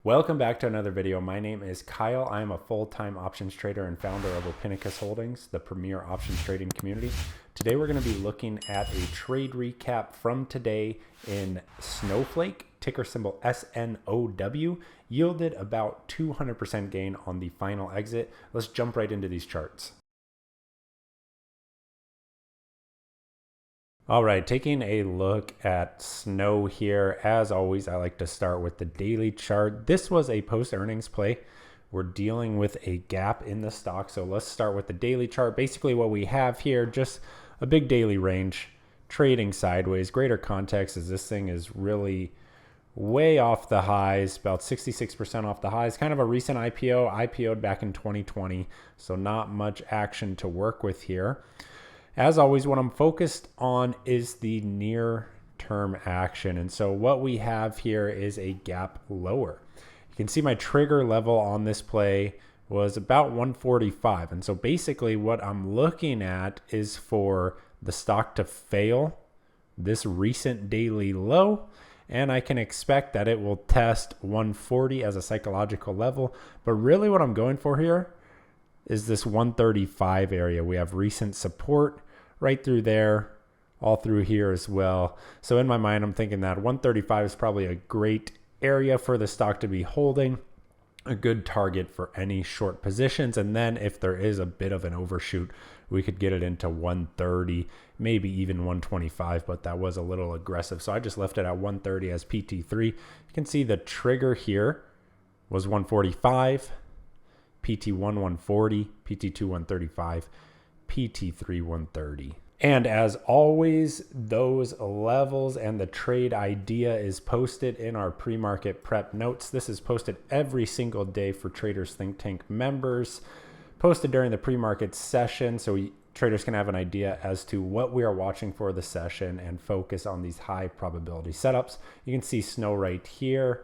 Welcome back to another video. My name is Kyle. I am a full-time options trader and founder of Ophinicus Holdings, the premier options trading community. Today we're going to be looking at a trade recap from today in Snowflake, ticker symbol SNOW, yielded about 200% gain on the final exit. Let's jump right into these charts. All right, taking a look at Snow here. As always, I like to start with the daily chart. This was a post-earnings play. We're dealing with a gap in the stock. So let's start with the daily chart. Basically what we have here, just a big daily range, trading sideways. Greater context is this thing is really way off the highs, about 66% off the highs. Kind of a recent IPO, IPO'd back in 2020. So not much action to work with here. As always, what I'm focused on is the near-term action. And so what we have here is a gap lower. You can see my trigger level on this play was about 145. And so basically what I'm looking at is for the stock to fail this recent daily low. And I can expect that it will test 140 as a psychological level. But really what I'm going for here is this 135 area. We have recent support right through there, all through here as well. So in my mind, I'm thinking that 135 is probably a great area for the stock to be holding, a good target for any short positions. And then if there is a bit of an overshoot, we could get it into 130, maybe even 125, but that was a little aggressive. So I just left it at 130 as PT3. You can see the trigger here was 145, PT1 140, PT2 135, PT3 130. And as always, those levels and the trade idea is posted in our pre-market prep notes. This is posted every single day for Traders Think Tank members, posted during the pre-market session so traders can have an idea as to what we are watching for the session and focus on these high probability setups. You can see Snow right here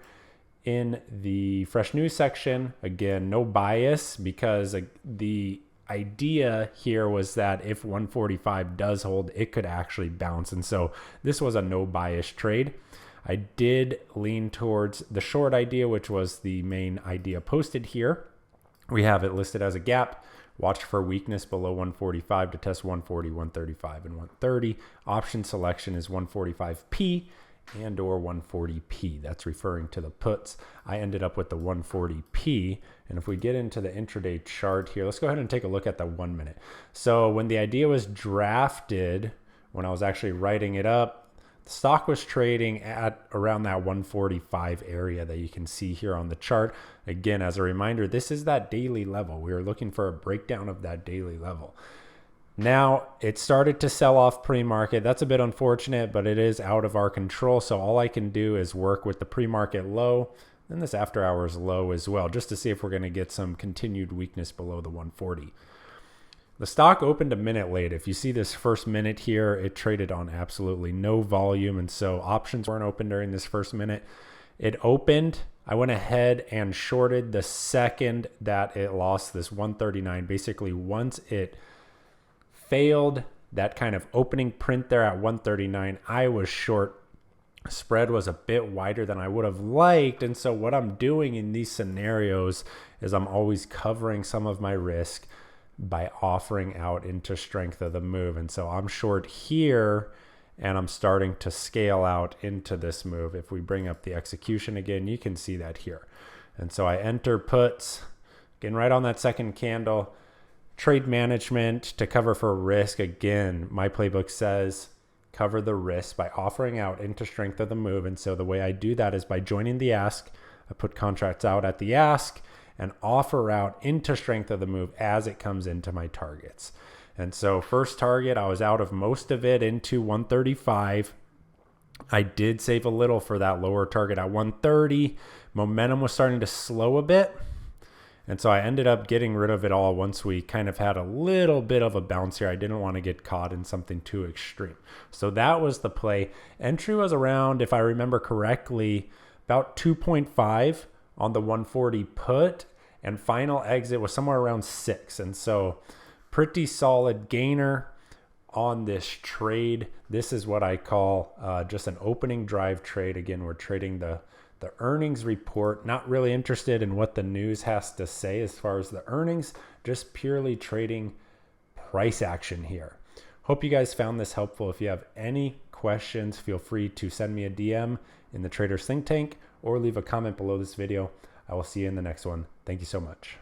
in the fresh news section. Again, no bias because the idea here was that if 145 does hold, it could actually bounce. And so this was a no bias trade. I did lean towards the short idea, which was the main idea posted here. We have it listed as a gap. Watch for weakness below 145 to test 140, 135, and 130. Option selection is 145p and or 140p. That's referring to the puts. I ended up with the 140p. And if we get into the intraday chart here, let's go ahead and take a look at the 1 minute. So when the idea was drafted, when I was actually writing it up, the stock was trading at around that 145 area that you can see here on the chart. Again, as a reminder, this is that daily level. We were looking for a breakdown of that daily level. Now it started to sell off pre-market. That's a bit unfortunate, but it is out of our control. So all I can do is work with the pre-market low and this after hours low as well, just to see if we're going to get some continued weakness below the 140. The stock opened a minute late. If you see this first minute here, it traded on absolutely no volume. And so options weren't open during this first minute. It opened. I went ahead and shorted the second that it lost this 139. Basically, once it failed that kind of opening print there at 139, I was short. Spread was a bit wider than I would have liked. And so what I'm doing in these scenarios is I'm always covering some of my risk by offering out into strength of the move. And so I'm short here and I'm starting to scale out into this move. If we bring up the execution again, you can see that here. And so I enter puts, again, right on that second candle. Trade management to cover for risk. Again, my playbook says cover the risk by offering out into strength of the move. And so the way I do that is by joining the ask. I put contracts out at the ask and offer out into strength of the move as it comes into my targets. And so first target, I was out of most of it into 135. I did save a little for that lower target at 130. Momentum was starting to slow a bit. And so I ended up getting rid of it all once we kind of had a little bit of a bounce here. I didn't want to get caught in something too extreme. So that was the play. Entry was around, if I remember correctly, about 2.5 on the 140 put, and final exit was somewhere around 6. And so pretty solid gainer on this trade. This is what I call just an opening drive trade. Again, we're trading the The earnings report, not really interested in what the news has to say as far as the earnings, just purely trading price action here. Hope you guys found this helpful. If you have any questions, feel free to send me a DM in the Traders Think Tank or leave a comment below this video. I will see you in the next one. Thank you so much.